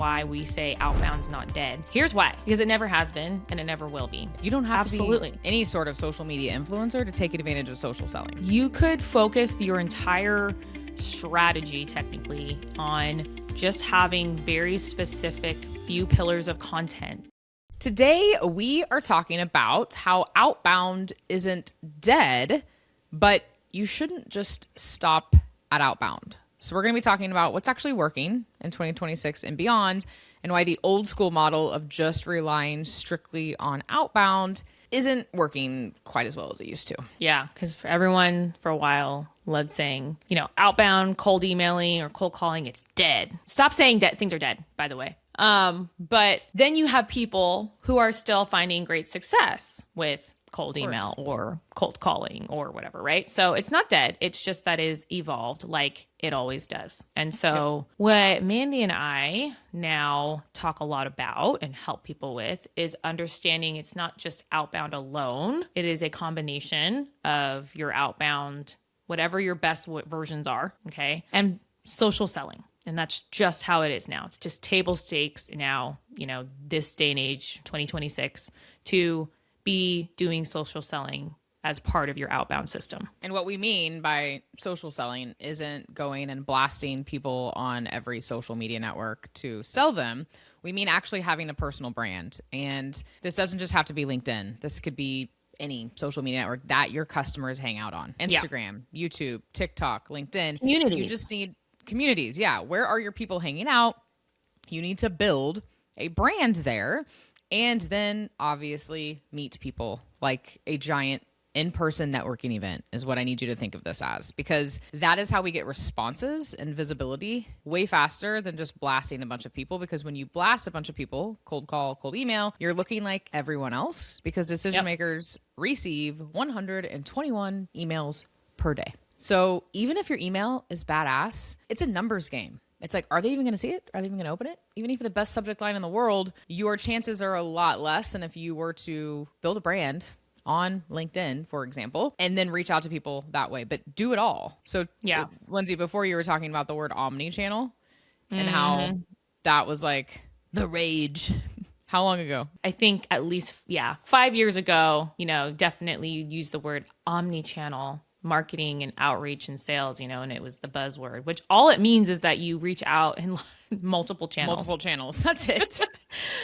why we say outbound's not dead. Here's why. Because it never has been and it never will be. You don't have Absolutely. to be any sort of social media influencer to take advantage of social selling. You could focus your entire strategy technically on just having very specific few pillars of content. Today, we are talking about how outbound isn't dead, but you shouldn't just stop at outbound. So we're going to be talking about what's actually working in 2026 and beyond, and why the old school model of just relying strictly on outbound isn't working quite as well as it used to. Yeah, because for everyone for a while loved saying, outbound, cold emailing or cold calling, it's dead. Stop saying dead. Things are dead, by the way. But then you have people who are still finding great success with cold email or cold calling or whatever, right? So it's not dead. It's just that is evolved like it always does. And so what Mandy and I now talk a lot about and help people with is understanding it's not just outbound alone. It is a combination of your outbound, whatever your best versions are, okay? And social selling. And that's just how it is now. It's just table stakes now, this day and age, 2026, to be doing social selling as part of your outbound system. And what we mean by social selling isn't going and blasting people on every social media network to sell them. We mean actually having a personal brand. And this doesn't just have to be LinkedIn. This could be any social media network that your customers hang out on. Instagram, YouTube, TikTok, LinkedIn. Communities. You just need communities. Yeah. Where are your people hanging out? You need to build a brand there. And then obviously meet people, like a giant in-person networking event is what I need you to think of this as, because that is how we get responses and visibility way faster than just blasting a bunch of people. Because when you blast a bunch of people, cold call, cold email, you're looking like everyone else, because decision makers receive 121 emails per day. So even if your email is badass, it's a numbers game. It's like, are they even going to see it? Are they even going to open it? Even if the best subject line in the world, your chances are a lot less than if you were to build a brand on LinkedIn, for example, and then reach out to people that way. But do it all. So, Lindsay, before you were talking about the word omni-channel and how that was like the rage. How long ago? I think at least, 5 years ago, definitely use the word omni-channel marketing and outreach and sales, and it was the buzzword, which all it means is that you reach out in multiple channels. That's it.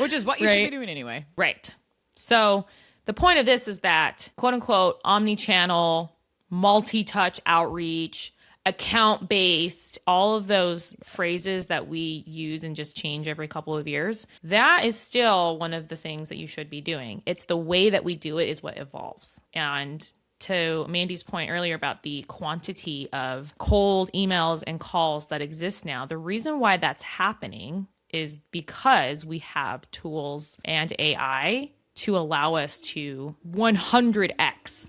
Which is what you should be doing anyway. Right. So the point of this is that quote unquote omni-channel, multi-touch outreach, account-based, all of those phrases that we use and just change every couple of years, that is still one of the things that you should be doing. It's the way that we do it is what evolves. And to Mandy's point earlier about the quantity of cold emails and calls that exist now, the reason why that's happening is because we have tools and AI to allow us to 100x,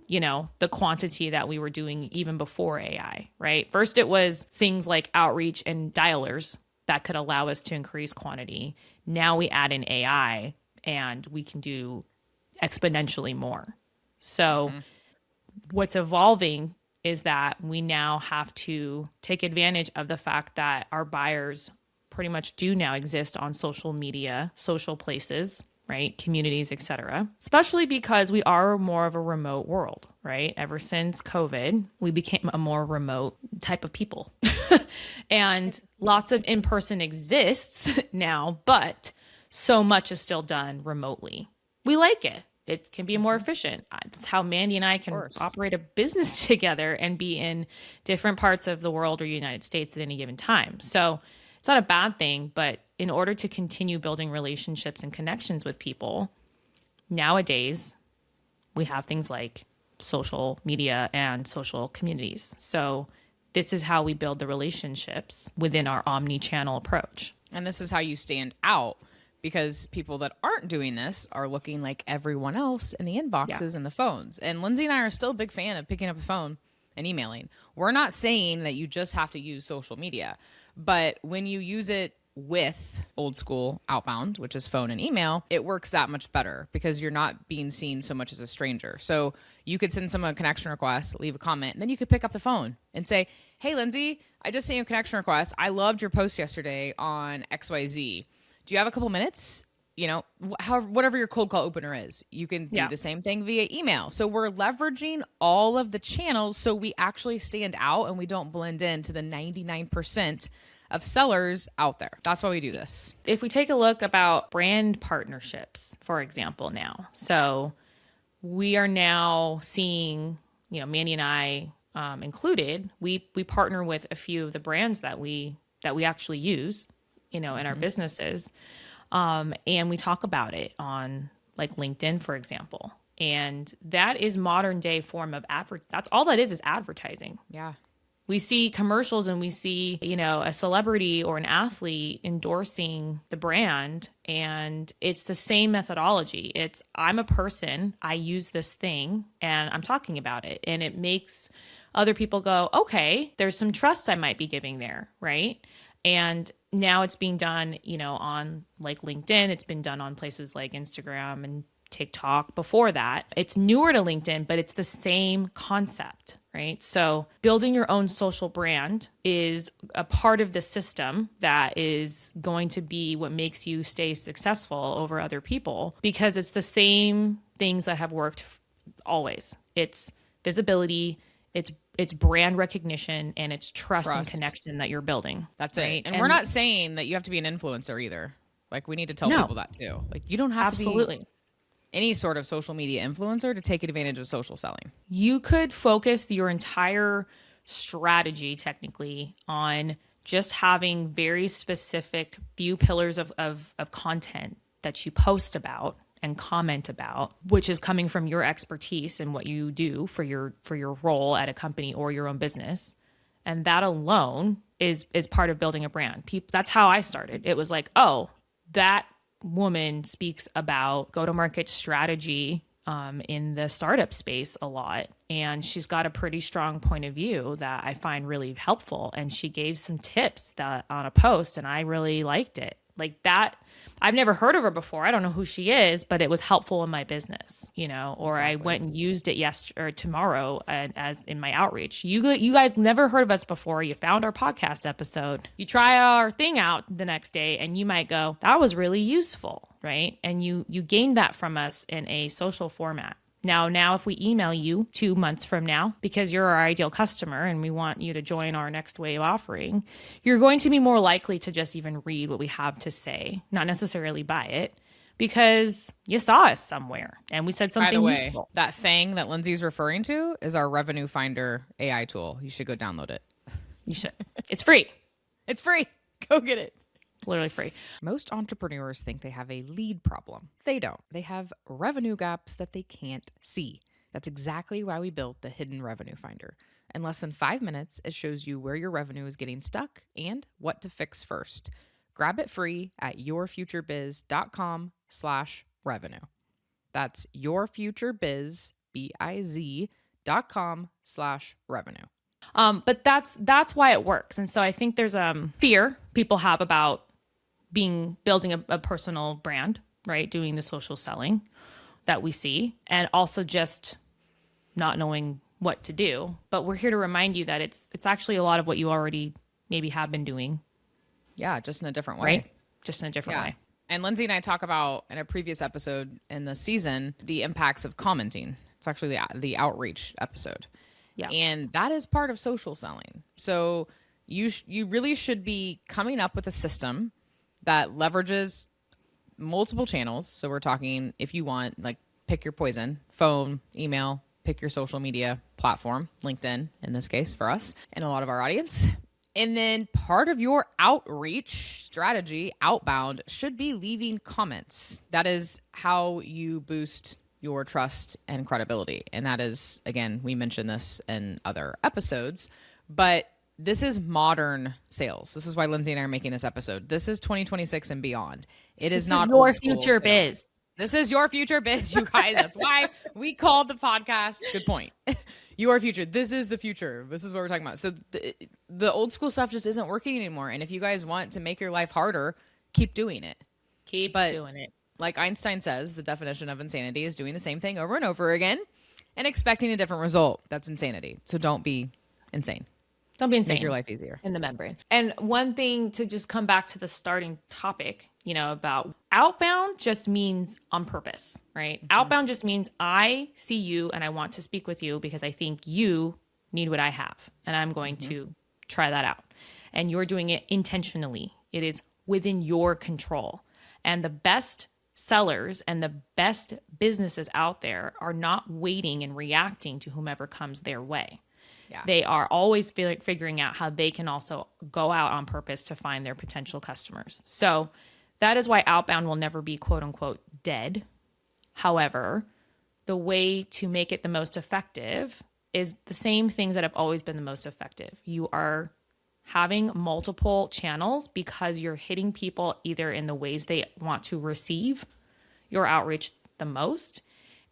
the quantity that we were doing even before AI, right? First, it was things like outreach and dialers that could allow us to increase quantity. Now we add in AI and we can do exponentially more. So what's evolving is that we now have to take advantage of the fact that our buyers pretty much do now exist on social media, social places, right? Communities, etc. Especially because we are more of a remote world, right? Ever since COVID, we became a more remote type of people. And lots of in-person exists now, but so much is still done remotely. We like it. It can be more efficient. That's how Mandy and I can operate a business together and be in different parts of the world or United States at any given time. So it's not a bad thing, but in order to continue building relationships and connections with people, nowadays we have things like social media and social communities. So this is how we build the relationships within our omni-channel approach. And this is how you stand out, because people that aren't doing this are looking like everyone else in the inboxes and the phones. And Lindsay and I are still a big fan of picking up the phone and emailing. We're not saying that you just have to use social media, but when you use it with old school outbound, which is phone and email, it works that much better because you're not being seen so much as a stranger. So you could send someone a connection request, leave a comment, and then you could pick up the phone and say, hey, Lindsay, I just sent you a connection request. I loved your post yesterday on XYZ. do you have a couple minutes? You know, whatever your cold call opener is, you can do the same thing via email. So we're leveraging all of the channels so we actually stand out and we don't blend into the 99% of sellers out there. That's why we do this. If we take a look about brand partnerships, for example, now, so we are now seeing, you know, Mandy and I included, we partner with a few of the brands that we actually use, you know, in our businesses. And we talk about it on like LinkedIn, for example. And that is modern day form of that's all that is advertising. Yeah. We see commercials and we see, you know, a celebrity or an athlete endorsing the brand, and it's the same methodology. It's, I'm a person, I use this thing and I'm talking about it, and it makes other people go, okay, there's some trust I might be giving there, right? And now it's being done, you know, on like LinkedIn. It's been done on places like Instagram and TikTok before that. It's newer to LinkedIn, but it's the same concept, right? So building your own social brand is a part of the system that is going to be what makes you stay successful over other people, because it's the same things that have worked always. It's visibility, it's brand recognition, and it's trust and connection that you're building. That's right. And we're not saying that you have to be an influencer either. Like, we need to tell people that too. Like, you don't have to be any sort of social media influencer to take advantage of social selling. You could focus your entire strategy technically on just having very specific few pillars of content that you post about and comment about, which is coming from your expertise and what you do for your role at a company or your own business. And that alone is part of building a brand. That's how I started. It was like, oh, that woman speaks about go-to-market strategy in the startup space a lot, and she's got a pretty strong point of view that I find really helpful. And she gave some tips that on a post, and I really liked it. Like that, I've never heard of her before. I don't know who she is, but it was helpful in my business, you know, or I went and used it yesterday or tomorrow as in my outreach. You guys never heard of us before. You found our podcast episode. You try our thing out the next day and you might go, that was really useful, right? And you gained that from us in a social format. Now, if we email you 2 months from now, because you're our ideal customer and we want you to join our next wave offering, you're going to be more likely to just even read what we have to say, not necessarily buy it, because you saw us somewhere and we said something useful. That thing that Lindsay's referring to is our Revenue Finder AI tool. You should go download it. You should. It's free. It's free. Go get it. It's literally free. Most entrepreneurs think they have a lead problem. They don't. They have revenue gaps that they can't see. That's exactly why we built the Hidden Revenue Finder. In less than 5 minutes, it shows you where your revenue is getting stuck and what to fix first. Grab it free at yourfuturebiz.com/revenue. That's yourfuturebiz.com/revenue. But that's why it works. And so I think there's fear people have about building a personal brand, right? Doing the social selling that we see, and also just not knowing what to do. But we're here to remind you that it's actually a lot of what you already maybe have been doing. Yeah, just in a different way. Right? Just in a different way. And Lindsay and I talk about in a previous episode in the season the impacts of commenting. It's actually the outreach episode. Yeah. And that is part of social selling. So you really should be coming up with a system that leverages multiple channels. So we're talking, if you want, like, pick your poison: phone, email, pick your social media platform, LinkedIn in this case for us and a lot of our audience. And then part of your outreach strategy, outbound, should be leaving comments. That is how you boost your trust and credibility. And that is, again, we mentioned this in other episodes, but this is modern sales. This is why Lindsay and I are making this episode. This is 2026 and beyond. It is not your future biz. This is your future biz, you guys. That's why we called the podcast. Good point. Your future. This is the future. This is what we're talking about. So the old school stuff just isn't working anymore. And if you guys want to make your life harder, keep doing it. Keep doing it. Like Einstein says, the definition of insanity is doing the same thing over and over again and expecting a different result. That's insanity. So don't be insane. Don't be insane. Make your life easier. In the membrane. And one thing to just come back to the starting topic, about outbound just means on purpose, right? Outbound just means I see you and I want to speak with you because I think you need what I have and I'm going to try that out. And you're doing it intentionally. It is within your control. And the best sellers and the best businesses out there are not waiting and reacting to whomever comes their way. Yeah. They are always figuring out how they can also go out on purpose to find their potential customers. So that is why outbound will never be quote unquote dead. However, the way to make it the most effective is the same things that have always been the most effective. You are having multiple channels because you're hitting people either in the ways they want to receive your outreach the most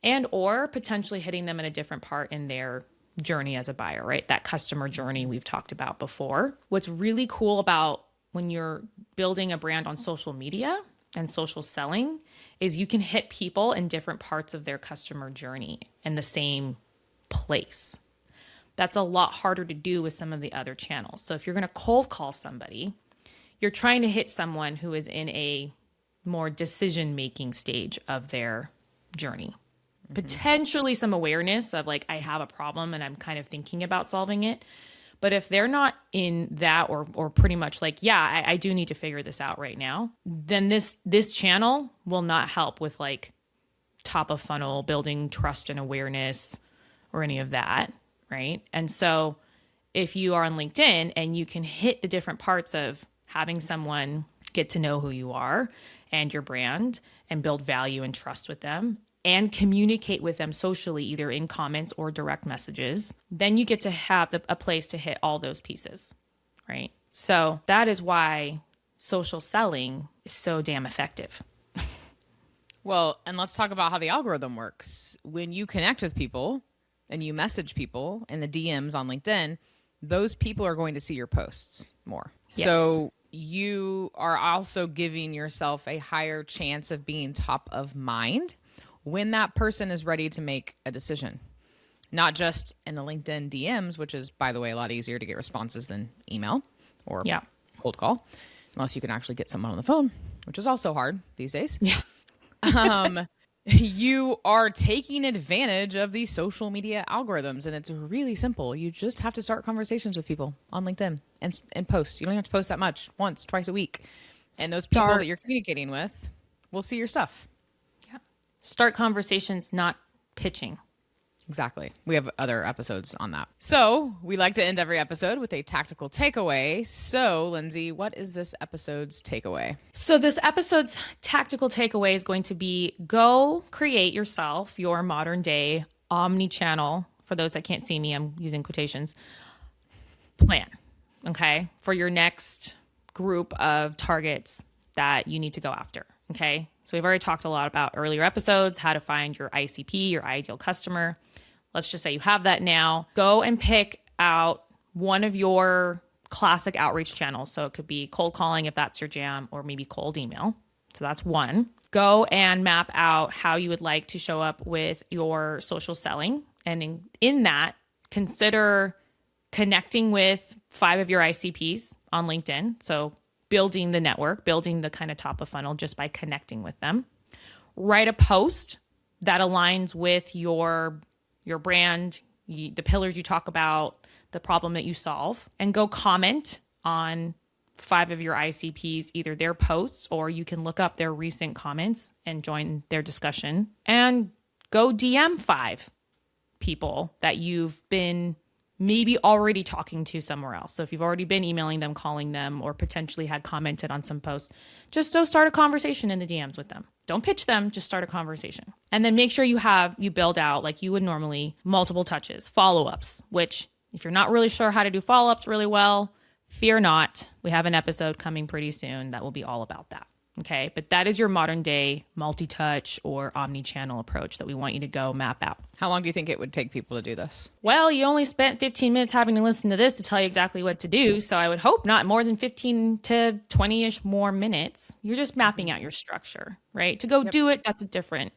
and or potentially hitting them in a different part in their journey as a buyer, right? That customer journey we've talked about before. What's really cool about when you're building a brand on social media and social selling is you can hit people in different parts of their customer journey in the same place. That's a lot harder to do with some of the other channels. So if you're going to cold call somebody, you're trying to hit someone who is in a more decision-making stage of their journey. Potentially some awareness of like, I have a problem and I'm kind of thinking about solving it. But if they're not in that or pretty much like, yeah, I do need to figure this out right now, then this channel will not help with like top of funnel, building trust and awareness or any of that, right? And so if you are on LinkedIn and you can hit the different parts of having someone get to know who you are and your brand and build value and trust with them, and communicate with them socially, either in comments or direct messages, then you get to have a place to hit all those pieces, right? So that is why social selling is so damn effective. Well, and let's talk about how the algorithm works. When you connect with people and you message people in the DMs on LinkedIn, those people are going to see your posts more. Yes. So you are also giving yourself a higher chance of being top of mind when that person is ready to make a decision. Not just in the LinkedIn DMs, which is, by the way, a lot easier to get responses than email or cold call, unless you can actually get someone on the phone, which is also hard these days. Yeah. You are taking advantage of these social media algorithms, and it's really simple. You just have to start conversations with people on LinkedIn and post. You don't have to post that much, once, twice a week. And those people that you're communicating with will see your stuff. Start conversations, not pitching. Exactly. We have other episodes on that. So we like to end every episode with a tactical takeaway. So, Lindsay, what is this episode's takeaway? So this episode's tactical takeaway is going to be go create yourself your modern day omni-channel. For those that can't see me, I'm using quotations. Plan, okay, for your next group of targets that you need to go after, okay? So we've already talked a lot about earlier episodes, how to find your ICP, your ideal customer. Let's just say you have that now. Go and pick out one of your classic outreach channels. So it could be cold calling if that's your jam, or maybe cold email. So that's one. Go and map out how you would like to show up with your social selling. And in that, consider connecting with 5 of your ICPs on LinkedIn. So building the network, building the kind of top of funnel just by connecting with them. Write a post that aligns with your brand, the pillars you talk about, the problem that you solve, and go comment on 5 of your ICPs, either their posts or you can look up their recent comments and join their discussion, and go DM 5 people that you've been maybe already talking to somewhere else. So if you've already been emailing them, calling them, or potentially had commented on some posts, just go start a conversation in the DMs with them. Don't pitch them, just start a conversation. And then make sure you build out, like you would normally, multiple touches, follow-ups, which if you're not really sure how to do follow-ups really well, fear not. We have an episode coming pretty soon that will be all about that. Okay, but that is your modern day multi-touch or omni-channel approach that we want you to go map out. How long do you think it would take people to do this? Well, you only spent 15 minutes having to listen to this to tell you exactly what to do. So I would hope not more than 15 to 20-ish more minutes. You're just mapping out your structure, right? To go do it, that's different.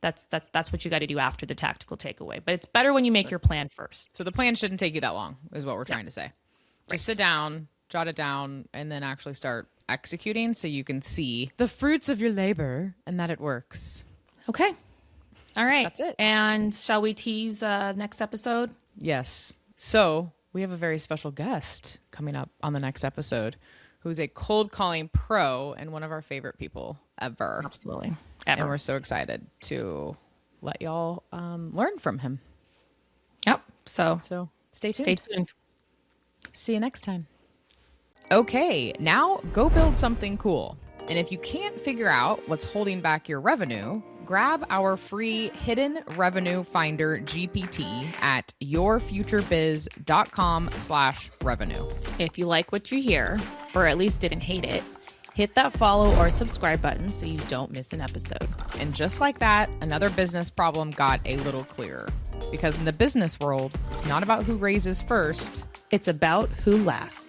That's what you got to do after the tactical takeaway. But it's better when you make your plan first. So the plan shouldn't take you that long, is what we're trying to say. Just sit down, jot it down, and then actually start executing so you can see the fruits of your labor and that it works. Okay. All right. That's it. And shall we tease next episode? Yes. So we have a very special guest coming up on the next episode who's a cold calling pro and one of our favorite people ever. Absolutely. And we're so excited to let y'all learn from him. Yep. So stay tuned. Stay tuned. See you next time. Okay, now go build something cool. And if you can't figure out what's holding back your revenue, grab our free Hidden Revenue Finder GPT at yourfuturebiz.com/revenue. If you like what you hear, or at least didn't hate it, hit that follow or subscribe button so you don't miss an episode. And just like that, another business problem got a little clearer. Because in the business world, it's not about who raises first. It's about who lasts.